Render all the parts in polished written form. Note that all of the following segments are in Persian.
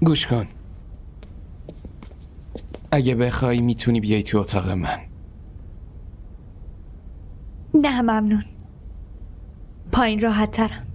گوش کن. اگه بخوای میتونی بیای تو اتاق من. نه ممنون. پایین راحت ترم.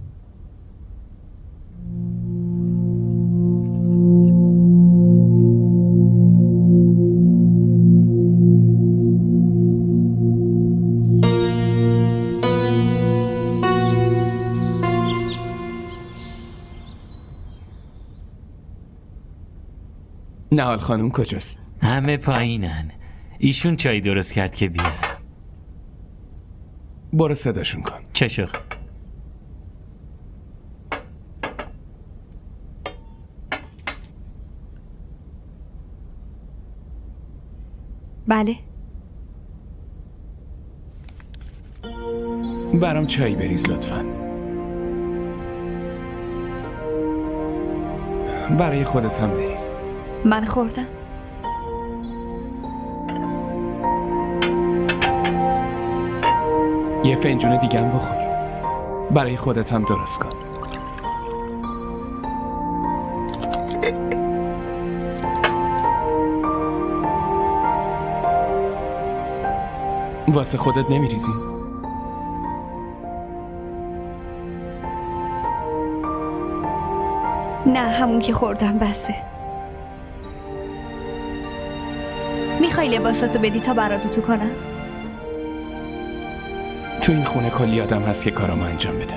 نهال خانوم کجاست؟ همه پایینن. ایشون چای درست کرد که بیارم. برو صداشون کن. چشق. بله. برام چای بریز لطفاً. برای خودت هم بریز. من خوردم. یه فنجون دیگه هم بخور. برای خودت هم درست کن. واسه خودت نمیریزی؟ نه همون که خوردم بسه. میخوای لباساتو بدی تا برات تو کنم؟ تو این خونه کلی آدم هست که کارامو انجام بده.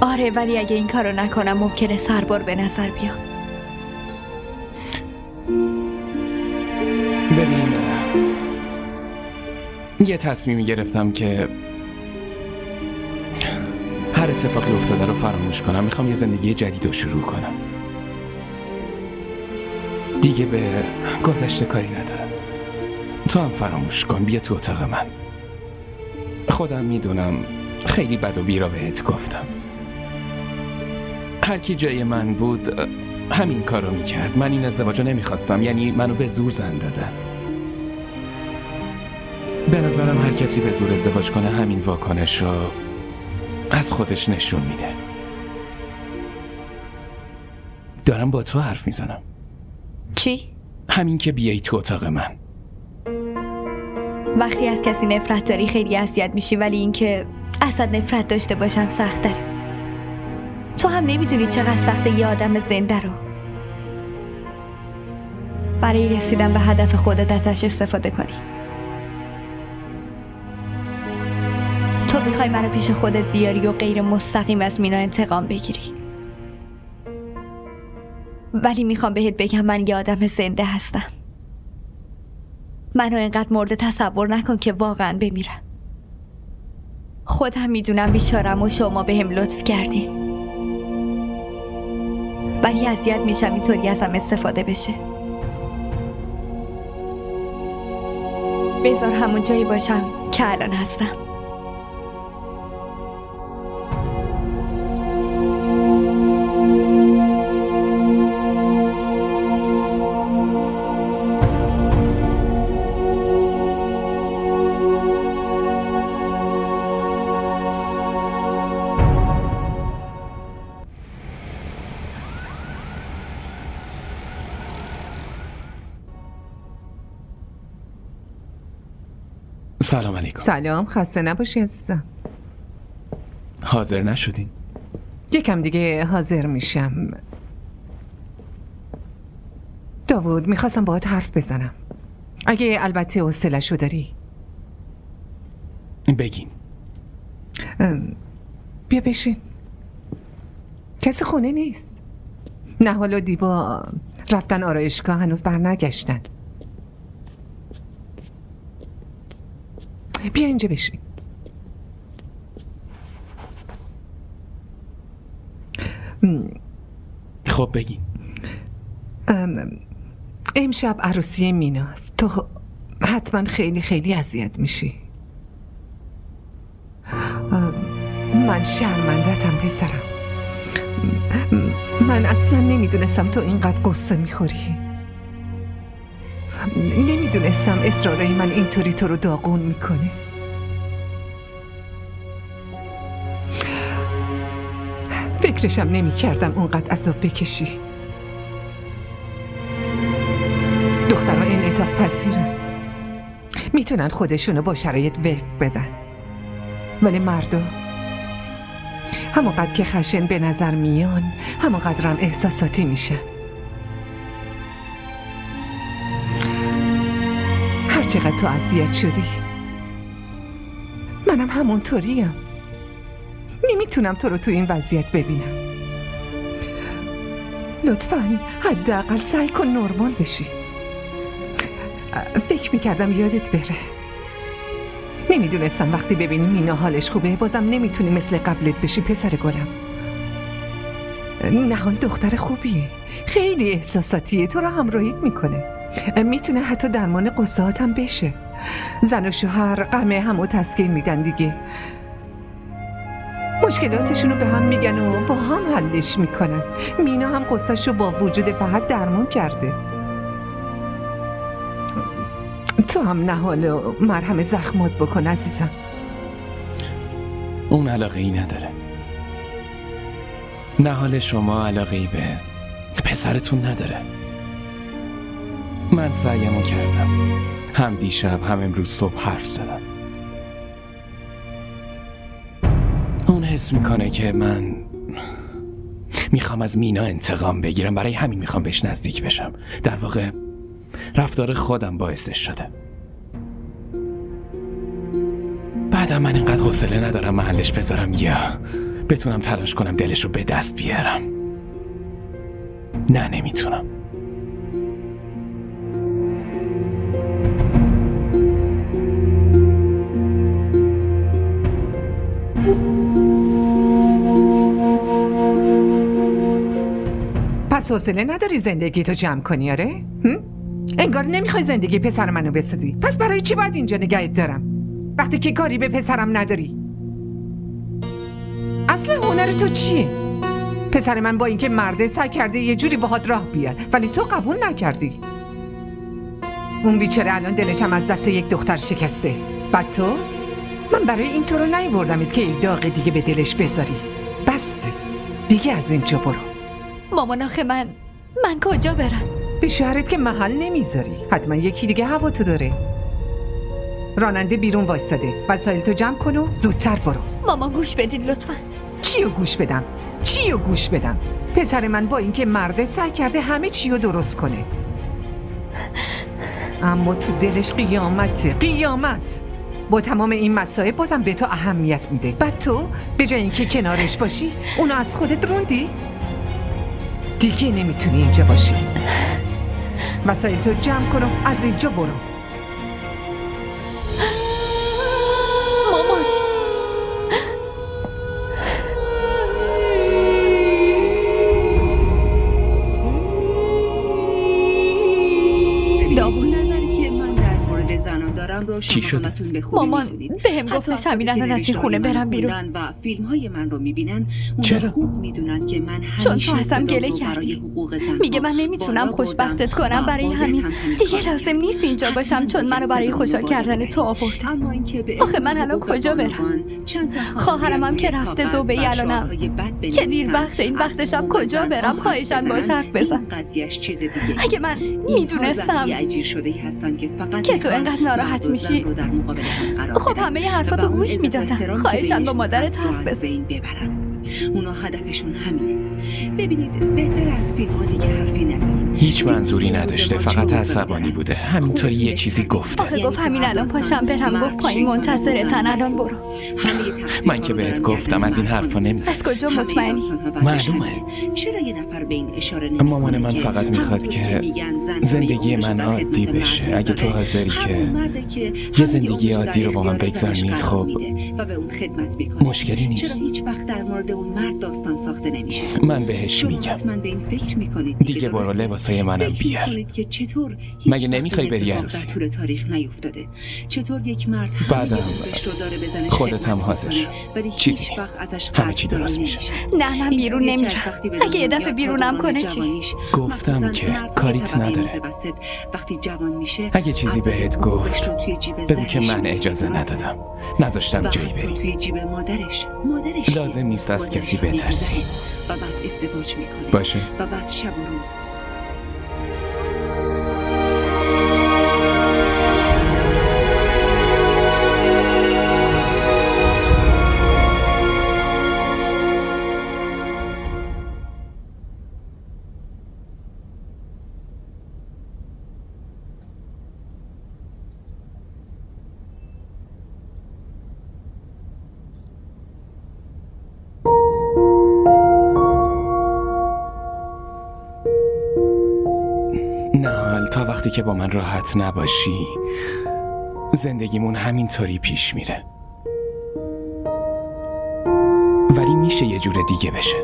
آره ولی اگه این کارو نکنم ممکنه سربار به نظر بیام. ببین یه تصمیمی گرفتم که هر اتفاقی افتاده رو فراموش کنم. میخوام یه زندگی جدید رو شروع کنم. دیگه به گذشته کاری ندارم. تو هم فراموش کن، بیا تو اتاق من. خودم میدونم خیلی بد و بیرا بهت گفتم. هر کی جای من بود همین کارو میکرد. من این ازدواجو نمیخواستم، یعنی منو به زور زن دادن. به نظرم هر کسی به زور ازدواج کنه همین واکنشو از خودش نشون میده. دارم با تو حرف میزنم. چی؟ همین که بیایی تو اتاق من. وقتی از کسی نفرت داری خیلی اذیت میشی، ولی اینکه ازت نفرت داشته باشن سخت داره. تو هم نمیدونی چقدر سخته یه آدم زنده رو برای رسیدن به هدف خودت ازش استفاده کنی. تو میخوای منو پیش خودت بیاری و غیر مستقیم از مینا انتقام بگیری، ولی میخوام بهت بگم من یه آدم زنده هستم. منو اینقدر مورد تصور نکن که واقعا بمیرم. خودم میدونم بیچارم و شما بهم لطف کردین، ولی اذیت میشم اینطوری ازم استفاده بشه. بذار همون جایی باشم که الان هستم. سلام علیکم. سلام، خسته نباشی عزیزم. حاضر نشدین؟ یکم دیگه حاضر میشم. داوود، میخواستم باهات حرف بزنم، اگه البته حوصله‌شو داری. بگین. بیا بشین. کسی خونه نیست. نهال و دیبا رفتن آرایشگاه، هنوز برنگشتن. بیا اینجا بشین. خب بگین. امشب عروسی میناست. تو حتما خیلی خیلی اذیت میشی. من شرمنده‌تم پسرم. من اصلا نمیدونستم تو اینقدر قصه میخوری. نمیدونستم اصرارای من اینطوری تو رو داغون میکنه. فکرشم نمیکردم اونقدر عذاب بکشی. دخترها انعطاف پذیرن، میتونن خودشونو با شرایط وفق بدن، ولی مردم همونقدر که خشن به نظر میان همونقدر هم احساساتی میشن. هر چقدر تو اذیت شدی منم همونطوریم. نمیتونم تو رو تو این وضعیت ببینم. لطفاً حداقل سعی کن نرمال بشی. فکر میکردم یادت بره. نمیدونستم وقتی ببینی مینا حالش خوبه بازم نمیتونی مثل قبلت بشی پسر گلم. نهال دختر خوبیه، خیلی احساساتیه، تو رو همراهیت میکنه. میتونه حتی درمان قصه‌هات هم بشه. زن و شوهر غم همو تسکین میدن دیگه. مشکلاتشونو به هم میگن و با هم حلش میکنن. مینا هم قصهشو با وجود فقط درمان کرده. تو هم نهال و مرهم زخمات بکن عزیزم. اون علاقه ای نداره. نهال شما علاقه ای به پسرتون نداره. من سعیمو کردم، هم دیشب هم امروز صبح حرف زدم. اون حس میکنه که من میخوام از مینا انتقام بگیرم، برای همین میخوام بهش نزدیک بشم. در واقع رفتار خودم باعثش شده. بعدم من اینقدر حوصله ندارم محلش بذارم یا بتونم تلاش کنم دلش رو به دست بیارم. نه، نمیتونم. پس حوصله نداری زندگی تو جمع کنی؟ آره؟ انگار نمیخوای زندگی پسر منو بسازی. پس برای چی باید اینجا نگهت دارم وقتی که کاری به پسرم نداری؟ اصلا هنر تو چیه؟ پسر من با اینکه مرده سعی کرده یه جوری باهات راه بیاد ولی تو قبول نکردی. اون بیچاره الان دلشم از دست یک دختر شکسته. بعد تو؟ من برای این تو رو نیوردمت که یک داغ دیگه به دلش بذاری. بس دیگه از اینجا برو. مامان آخه من کجا برم؟ به شوهرت که محل نمیذاری. حتما یکی دیگه هوا تو داره. راننده بیرون وایستاده. وسایل تو جمع کن و زودتر برو. مامان گوش بدید لطفا. چیو گوش بدم؟ پسر من با اینکه مرده سعی کرده همه چیو درست کنه اما تو دلش قیامت. با تمام این مسائل بازم به تو اهمیت میده. بعد تو به جای اینکه کنارش باشی اونو از خودت روندی. دیگه نمیتونی اینجا باشی. وسایل تو جمع کن و از اینجا برو. مامان چی شده؟ مامان بهم گفتش همین الان از این خونه برم بیرون و فیلم‌های من رو می‌بینن. چرا؟ خوب می‌دونن که من چون تو ازم گله کردی. میگه من نمیتونم خوشبختت کنم، برای همین دیگه لازم نیست اینجا باشم چون منو برای خوشحال کردن تو آورده. آخه من الان کجا برم؟ خواهرم هم که رفته دبی الانم که دیر وقت این وقت شب کجا برم؟ خواهشن باش حرف بزن. اگه من میدونستم که تو انقدر ناراحت میشی خب همه ی حرفاتو گوش میدادم. خواهشن با مادرت حرف بزن. اونا هدفشون همینه. ببینید بهتر از فیلم‌ها دیگه حرفی نزنیم. هیچ منظوری نداشته، فقط عصبانی بوده. همینطوری یه چیزی گفته. آخه گفت همین الان پاشم برم. گفت پایین منتظرتن، الان برو. من که بهت گفتم از این حرفا نمیزن. از کجا مطمئنی؟ معلومه. چرا یه نفر به این اشاره مامان من فقط میخواد که زندگی من عادی بشه. اگه تو حاضری که یه زندگی عادی رو با من بگذارنی خب مشکلی نیست. هیچ وقت در مورد اون مرد داستان ساخته نمیشه. من بهش میگم دیگه برو لباسای منم بیار. مگه نمیخوای بری عروسی؟ طول تاریخ نیفتاده. چطور یک مرد بعدم خودت هم حاضر شو. چیزی نیست، همه چی درست میشه. نه من بیرون نمیرم. اگه یه دفعه بیرونم کنه چی؟ گفتم که کاریت نداره. اگه چیزی بهت گفت بگو که من اجازه ندادم، نذاشتم جایی بری. لازم نیست از کسی بترسی. و بعد ازدواج میکنه باشه. و بعد شب و روز. تا وقتی که با من راحت نباشی زندگیمون همینطوری پیش میره. ولی میشه یه جور دیگه بشه.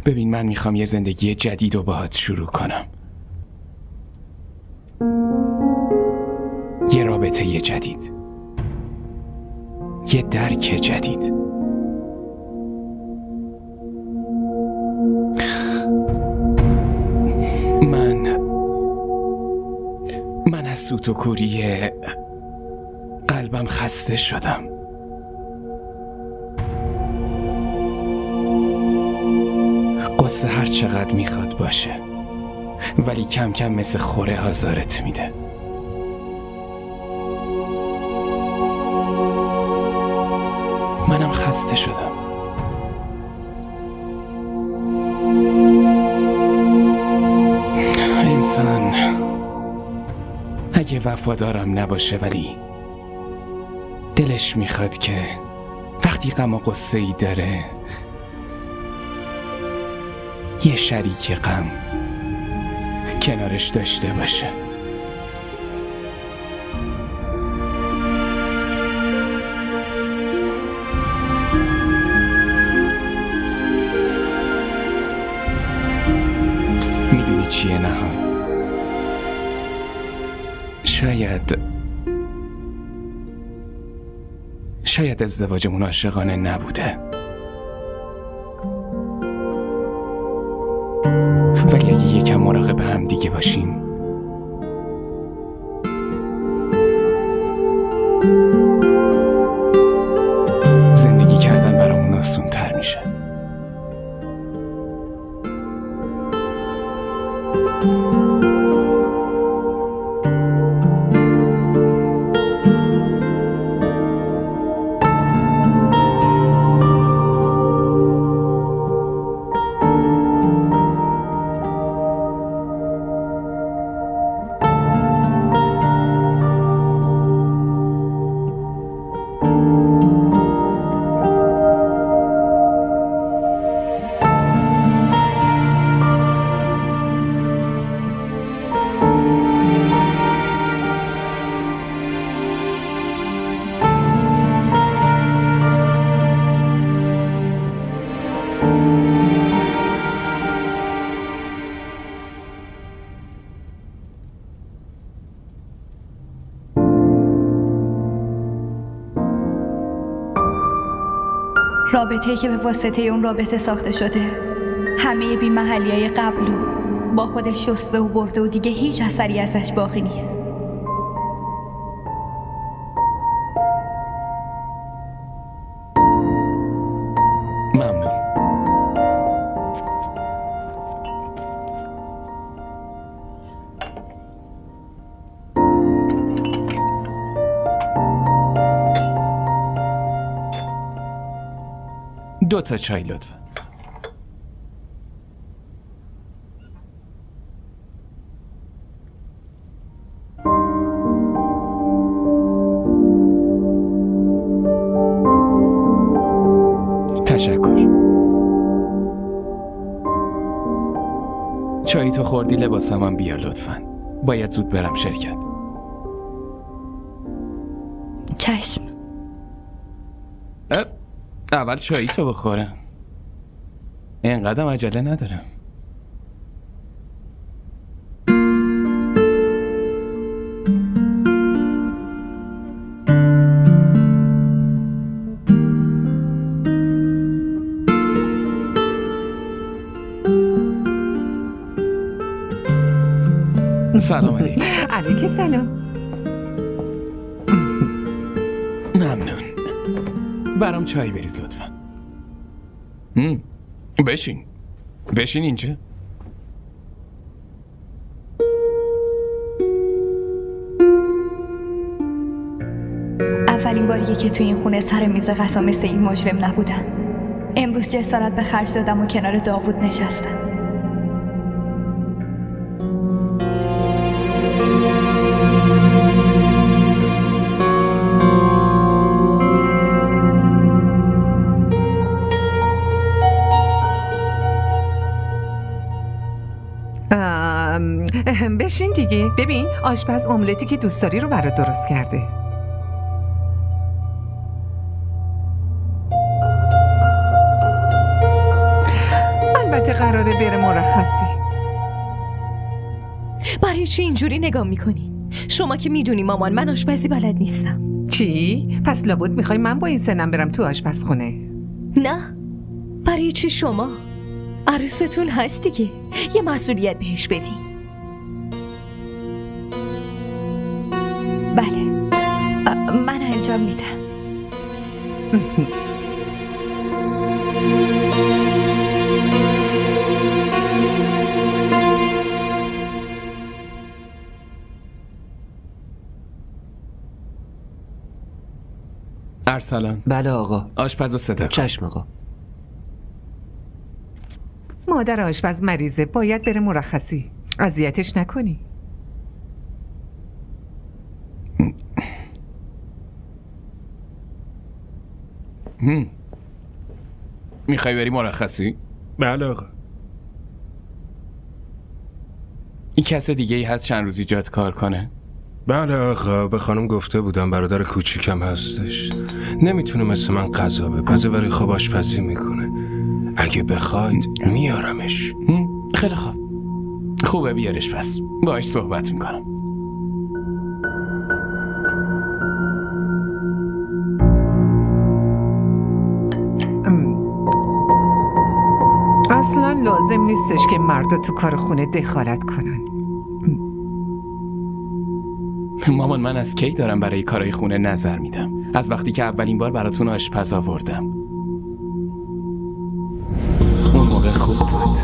ببین من میخوام یه زندگی جدید رو باهات شروع کنم. یه رابطه جدید، یه درک جدید. من از سوت و کوری قلبم خسته شدم. قصه هر چقدر میخواد باشه ولی کم کم مثل خوره آزارت میده. منم خسته شدم. انسان اگه وفادارم نباشه ولی دلش میخواد که وقتی غم و غصه ای داره یه شریک غم کنارش داشته باشه. میدونی چیه نهان؟ شاید ازدواجمون عاشقانه نبوده، ولی اگه یکم مراقب هم دیگه باشیم زندگی کردن برامون آسون تر میشه. رابطه‌ای که به واسطه اون رابطه ساخته شده همه بی محلیای قبلو با خودش شسته و برده و دیگه هیچ اثری ازش باقی نیست. ممنون. دو تا چای لطفا. تشکر. چایی تو خوردی، لباسم هم بیار لطفا. باید زود برم شرکت. چشم. اول چایی تو بخورم. اینقدر عجله ندارم. سلام علیکم. علیکم سلام. ممنون. برام چای بریز لطفا. بشین اینجا. اولین باریه که توی این خونه سر میز غذا مثل این مجرم نبودم. امروز جسارت به خرج دادم و کنار داوود نشستم. بشین دیگه. ببین آشپز املتی که دوست داری رو برات درست کرده. البته قراره بره مرخصی. برای چی اینجوری نگاه میکنی؟ شما که میدونی مامان من آشپزی بلد نیستم. چی؟ پس لابد میخوای من با این سنم برم تو آشپزخونه؟ نه. برای چی شما؟ عروستون هست دیگه. یه مسئولیت بهش بدی. بله، من انجام میدم. ارسلان. بله آقا. آشپز و صدا کن. چشم آقا. مادر آشپز مریضه، باید بره مرخصی. اذیتش نکنی. میخوای بری مرخصی؟ بله آقا. این کس دیگه ای هست چند روزی جات کار کنه؟ بله آقا، به خانم گفته بودم برادر کوچیکم هستش. نمیتونه مثل من غذا بپزه ولی خوب آشپزی میکنه. اگه بخواید میارمش. خیلی خوب. خوبه بیارش پس. باهاش صحبت میکنم. اصلا لازم نیستش که مردا تو کار خونه دخالت کنن. مامان من از کی دارم برای کارهای خونه نظر میدم؟ از وقتی که اولین بار براتون آشپز آوردم. اون موقع خوب بود.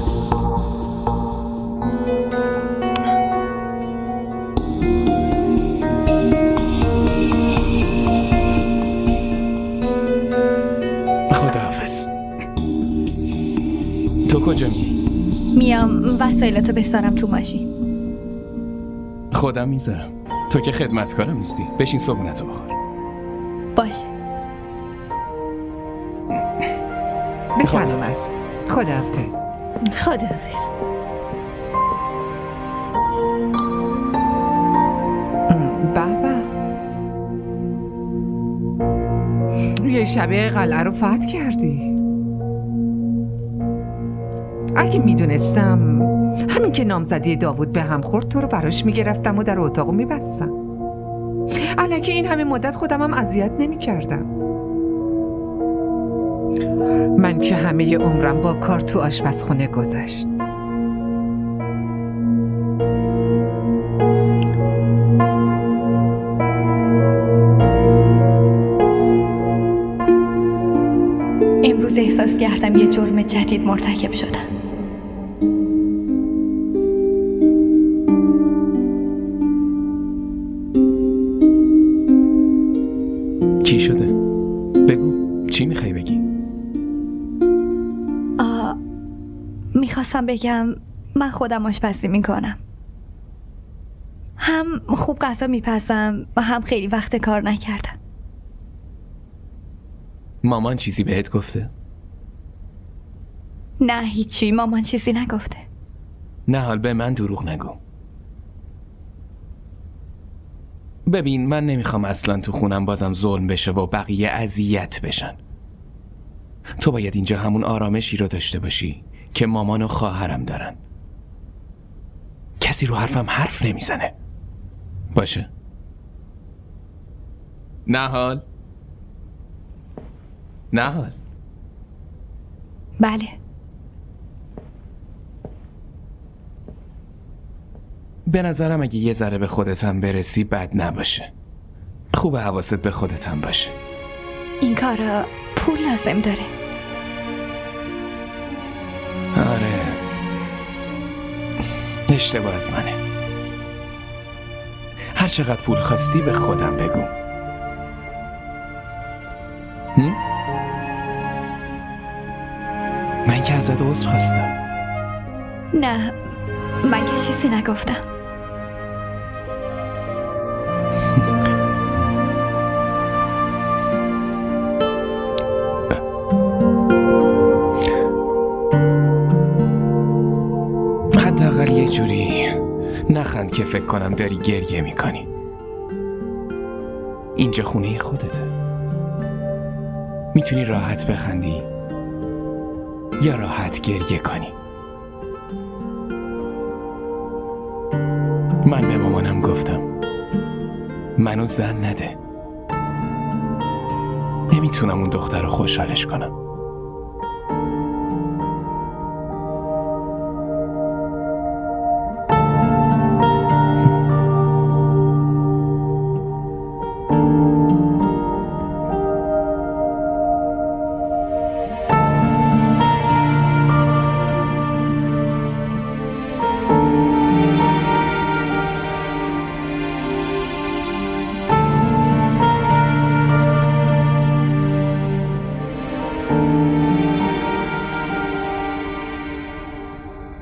خداحافظ. تو کجا میری؟ میام وسایلتو بذارم تو ماشین. خودم میذارم. تو که خدمتکارم نیستی. بشین صبحونتو بخور. باشه. به سلامت. خداحافظ. خداحافظ. بابا یه شبیه قلعه رو فتح کردی. اگه میدونستم همین که نامزدی داوود به هم خورد تو رو براش میگرفتم و در اتاقو میبستم. الکی این همه مدت خودم هم اذیت نمیکردم. من که همه عمرم با کار تو آشپزخونه گذشت. امروز احساس کردم یه جرم جدید مرتکب شدم. چی شده؟ بگو. چی میخوای بگی؟ میخواستم بگم من خودم آشپزی میکنم. هم خوب غذا میپزم و هم خیلی وقت کار نکردم. مامان چیزی بهت گفته؟ نه هیچی، مامان چیزی نگفته. نه حال به من دروغ نگو. ببین من نمیخوام اصلا تو خونم بازم ظلم بشه و بقیه اذیت بشن. تو باید اینجا همون آرامشی رو داشته باشی که مامان و خواهرم دارن. کسی رو حرفم حرف نمیزنه. باشه؟ نه حال؟ نه حال؟ بله. به نظرم اگه یه ذره به خودت هم برسی بد نباشه. خوبه حواست به خودت هم باشه. این کارا پول لازم داره. آره اشتباه از منه. هر چقدر پول خواستی به خودم بگو. من که ازت عذر خواستم. نه من که چیزی نگفتم. حداقل یه جوری نخند که فکر کنم داری گریه میکنی. اینجا خونه خودته. میتونی راحت بخندی یا راحت گریه کنی. من به مامانم گفتم منو زن نده. نمیتونم اون دختر رو خوشحالش کنم.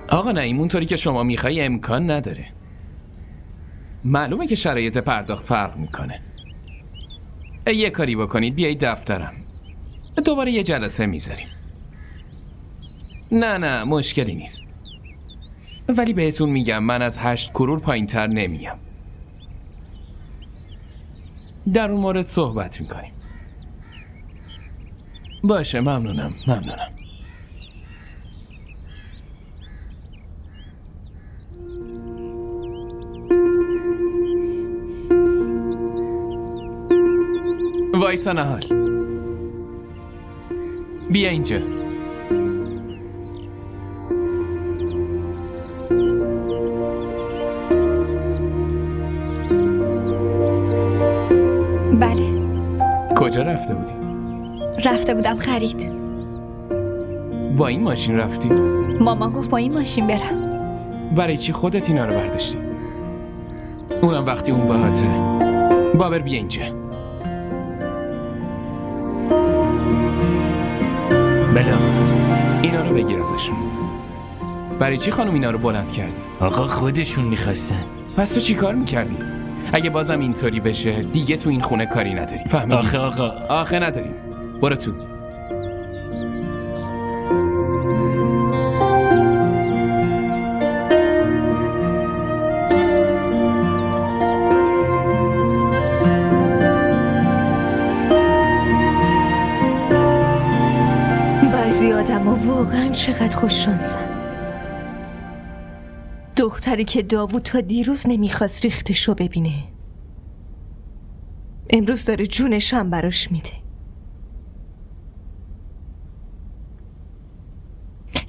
آقا نعیم اونطوری که شما میخوای امکان نداره. معلومه که شرایط پرداخت فرق میکنه. یه کاری بکنید بیایید دفترم. دوباره یه جلسه میذاریم. نه مشکلی نیست. ولی بهتون میگم من از 8 کرور پایین تر نمیام. در اون مورد صحبت میکنیم. باشه ممنونم. وایسا نهال. بیا اینجا. بله، کجا رفته بودی؟ رفته بودم خرید. با این ماشین رفتی؟ مامان گفت با این ماشین برم. برای چی خودت اینا رو برداشتی؟ اونم وقتی اون باهاته. بابر بیا اینجا. بله آقا. اینا رو بگیر ازشون. برای چی خانم اینا رو بلند کردی؟ آقا خودشون میخواستن. پس تو چی کار میکردی؟ اگه بازم اینطوری بشه دیگه تو این خونه کاری نداری. فهمیدی؟ آخه آقا. آخه نداریم. برو تو. بعضی آدم ها واقعا چقدر خوش شانسن. دختری که داوود تا دیروز نمیخواست ریختشو ببینه امروز داره جونش هم براش میده.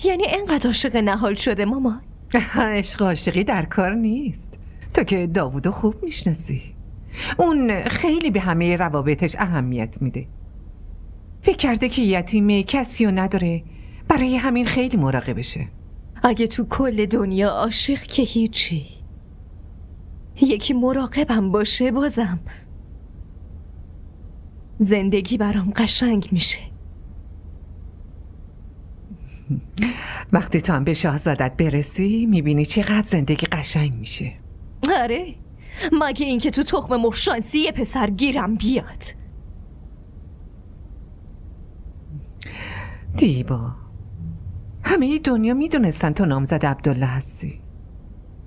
یعنی اینقدر عاشق نهال شده مامان؟ عشق و عاشقی در کار نیست. تو که داوودو خوب میشناسی. اون خیلی به همه روابطش اهمیت میده. فکر کرده که یتیمه، کسی رو نداره، برای همین خیلی مراقبشه. اگه تو کل دنیا عاشق که هیچی، یکی مراقبم باشه بازم زندگی برام قشنگ میشه. وقتی تو هم به شاهزادت برسی میبینی چقدر زندگی قشنگ میشه. آره، مگه اینکه تو تخم مرغ شانسی یه پسر گیرم بیاد. دیبا، همه دنیا میدونستن تو نامزد عبدالله هستی.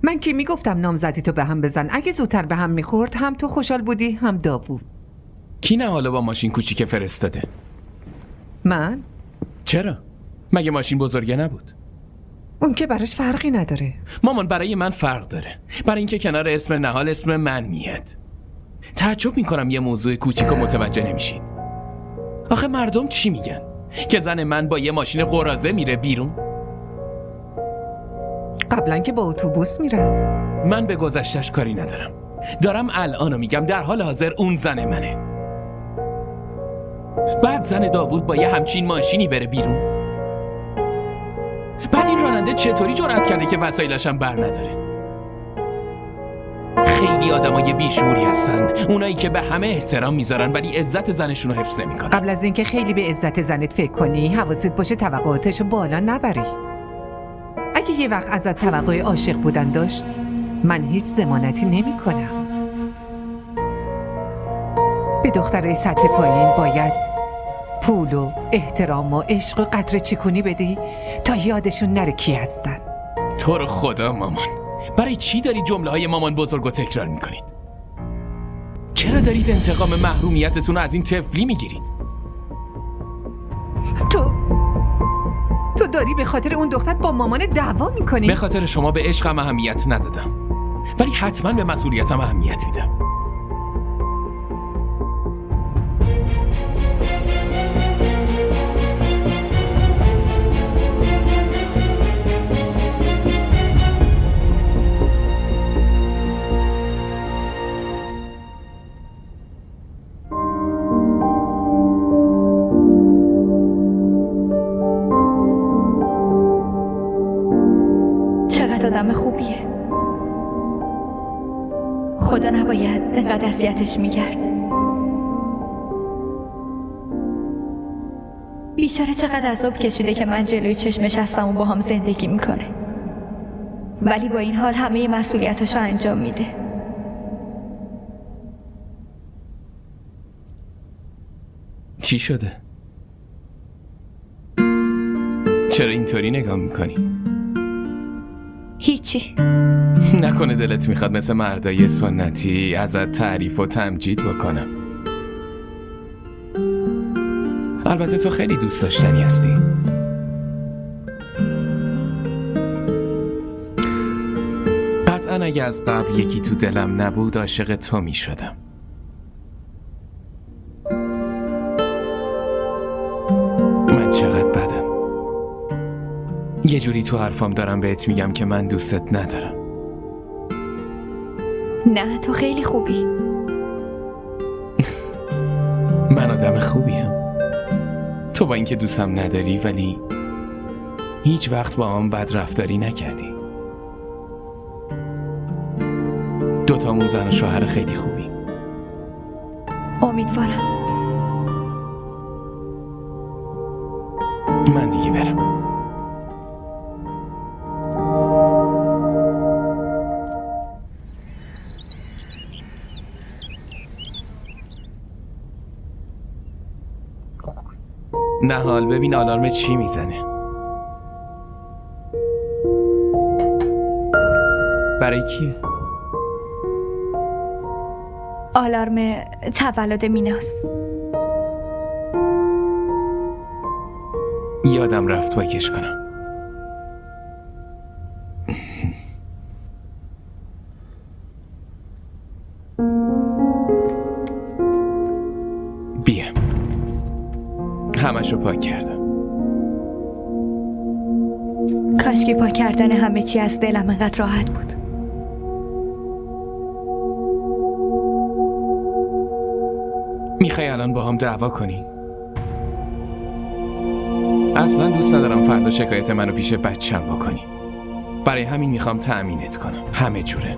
من که میگفتم نامزدی تو به هم بزن، اگه زودتر به هم میخورد هم تو خوشحال بودی هم داوود. کی نه حالا با ماشین کوچیک فرستاده؟ من؟ چرا؟ مگه ماشین بزرگه نبود؟ اون که براش فرقی نداره. مامان برای من فرق داره. برای اینکه کنار اسم نهال اسم من میاد. تعجب میکنم یه موضوع کوچیک و متوجه نمیشید. آخه مردم چی میگن؟ که زن من با یه ماشین قراضه میره بیرون؟ قبلا که با اتوبوس میره. من به گذشتش کاری ندارم. دارم الانو میگم، در حال حاضر اون زن منه. بعد زن داوود با یه همچین ماشینی بره بیرون؟ بعد این راننده چطوری جرأت کرده که وسایلش هم بر نداره؟ خیلی آدمای بیشعوری هستن، اونایی که به همه احترام میذارن ولی عزت زنشون رو حفظ نمیکنن. قبل از اینکه خیلی به عزت زنت فکر کنی حواست باشه توقعاتشو بالا نبری. اگه یه وقت ازت توقع عاشق بودن داشت، من هیچ ضمانتی نمیکنم. به دخترای سطح پایین باید پول و احترام و عشق و قدر چکونی بدی تا یادشون نره کی هستن. تو رو خدا مامان، برای چی داری جمله های مامان بزرگ رو تکرار میکنید؟ چرا دارید انتقام محرومیتتون رو از این طفلی میگیرید؟ تو داری به خاطر اون دختر با مامان دعوا میکنی؟ به خاطر شما به عشقم اهمیت ندادم، ولی حتما به مسئولیتم اهمیت میدم. آدم خوبیه. خدا نباید اینقدر اذیتش میکرد. بیچاره چقدر عذاب کشیده که من جلوی چشمش هستم و با هم زندگی میکنه، ولی با این حال همه مسئولیتاشو انجام میده. چی شده؟ چرا اینطوری نگاه میکنی؟ هیچی. نکنه دلت میخواد مثل مردای سنتی ازت تعریف و تمجید بکنم؟ البته تو خیلی دوست داشتنی هستی. قطعا اگه از قبل یکی تو دلم نبود عاشق تو میشدم. یه جوری تو حرفام دارم بهت میگم که من دوستت ندارم. نه تو خیلی خوبی. من آدم خوبیم. تو با اینکه دوستم نداری ولی هیچ وقت با هم بد رفتاری نکردی. دوتامون زن و شوهر خیلی خوبی. امیدوارم. من دیگه برم. نهال ببین آلارم چی میزنه. برای کیه؟ آلارم تولد میناست. یادم رفت پاکش کنم. بیا همشو پاک کردم. کاشکی پاک کردن همه چی از دلم انقدر راحت بود. میخوای الان با هم دعوا کنی؟ اصلا دوست ندارم فردا شکایت منو پیش بچم بکنی. برای همین میخوام تأمینت کنم همه جوره.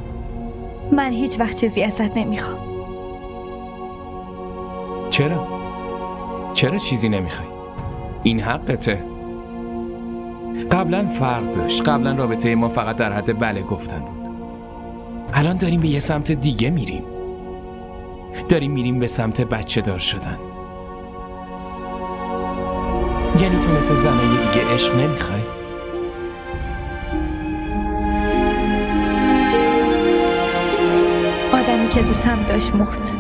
من هیچ وقت چیزی ازت نمیخوام. چرا؟ چرا چیزی نمیخوای؟ این حقته. قبلا فرق داشت. قبلا رابطه ما فقط در حد بله گفتن بود. الان داریم به یه سمت دیگه میریم. داریم میریم به سمت بچه دار شدن. یعنی تو مثل زنای دیگه عشق نمیخوای؟ آدمی که دوستم داشت مرد.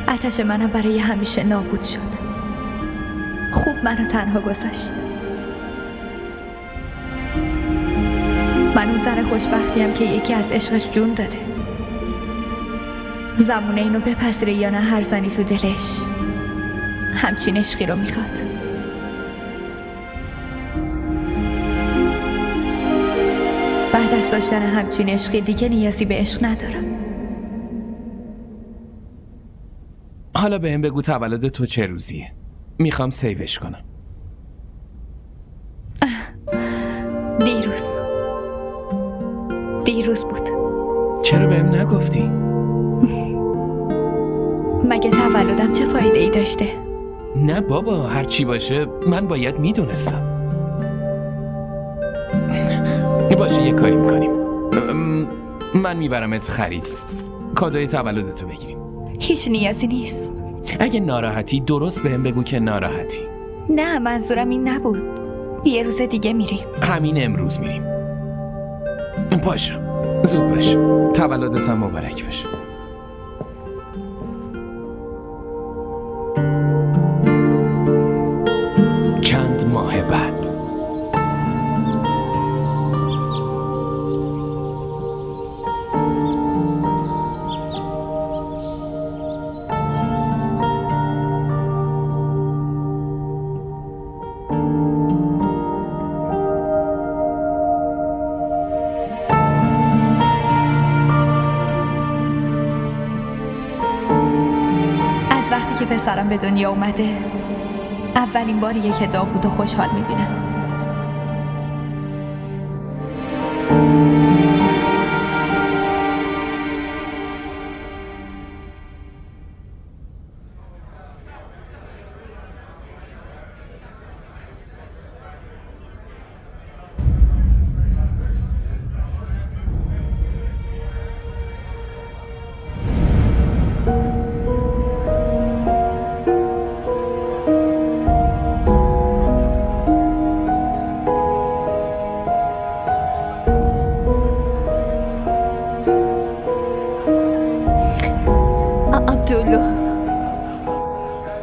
آتش منم برای همیشه نابود شد. خوب منو تنها گذاشت. من اون زن خوشبختیم که یکی از عشقش جون داده. زمونه اینو بپذیره یا نه هر زنی تو دلش همچین عشقی رو میخواد. بعد از داشتن همچین عشقی دیگه نیازی به عشق ندارم. حالا بهم بگو تولد تو چه روزیه؟ میخوام سیوش کنم. دیروز بود. چرا بهم نگفتی؟ مگه تولدم چه فایده ای داشته؟ نه بابا هر چی باشه من باید میدونستم. باشه یه کاری میکنیم. من میبرمت خرید. کادوی تولدتو بگیریم. هیچ نیازی نیست. اگه ناراحتی درست بهم بگو که ناراحتی. نه منظورم این نبود. یه روز دیگه میریم. همین امروز میریم. باشه زود باش. تولدت هم مبارک باشه. چند ماه بعد. وقتی که پسرم به دنیا اومده اولین باریه که داوودو خوشحال میبینم.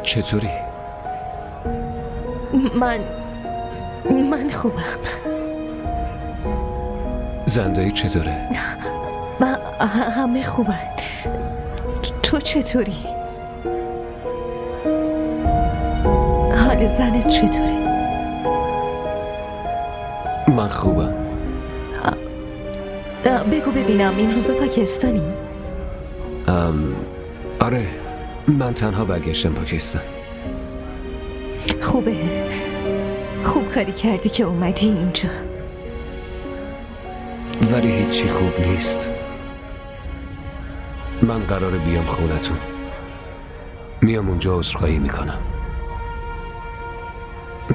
چطوری؟ من خوبم. زندایی چطوره؟ همه خوبن. تو چطوری؟ حال زنت چطوره؟ من خوبم. بگو ببینم این روزا پاکستانی؟ آره، من تنها برگشتم پاکستان. خوبه. خوب کاری کردی که اومدی اینجا. ولی هیچی خوب نیست. من قراره بیام خونتون. میام اونجا عذرخواهی میکنم.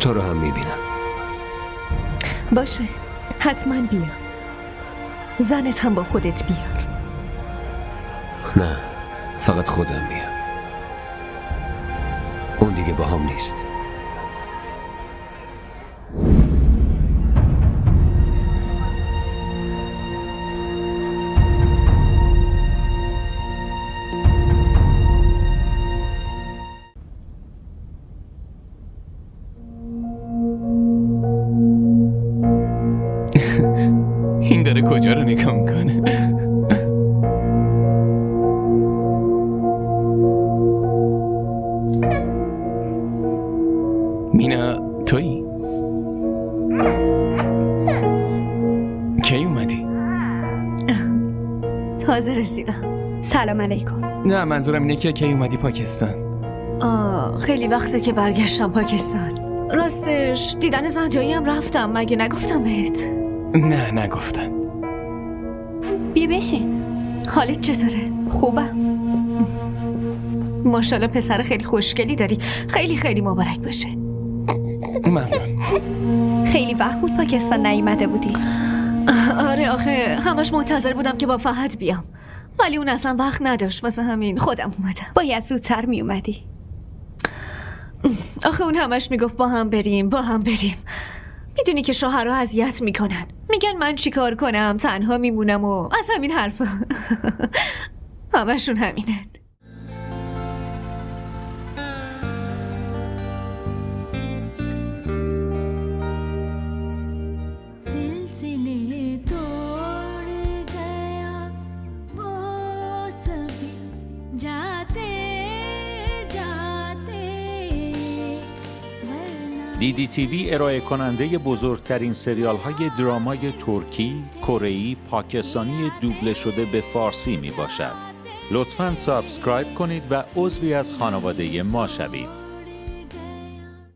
تو رو هم میبینم. باشه، حتما بیا. زنت هم با خودت بیار. نه، فقط خودم میام. اون دیگه با هم نیست. این داره کجا رو نگاه میکنه؟ مینا تویی؟ کی اومدی؟ تازه رسیدم. سلام علیکم. نه منظورم اینه که کی اومدی پاکستان. خیلی وقته که برگشتم پاکستان. راستش دیدن زندیایی هم رفتم. مگه نگفتم بهت؟ نه نگفتن. بیا بشین. حالت چطوره؟ خوبم. ماشاءالله پسر خیلی خوشگلی داری. خیلی خیلی مبارک باشه. ممنون. خیلی وقت بود پاکستان نیومده بودی؟ آره آخه همش منتظر بودم که با فهد بیام، ولی اون اصلا وقت نداشت، واسه همین خودم اومدم. باید زودتر می اومدی. آخه اون همش میگفت با هم بریم با هم بریم. میدونی که شوهرها اذیت میکنن، میگن من چیکار کنم، تنها میمونم و از همین حرفا. همشون همینن. DDTV ارائه کننده بزرگترین سریال های درامای ترکی، کره‌ای، پاکستانی دوبله شده به فارسی می باشد. لطفاً سابسکرایب کنید و عضوی از خانواده ما شوید.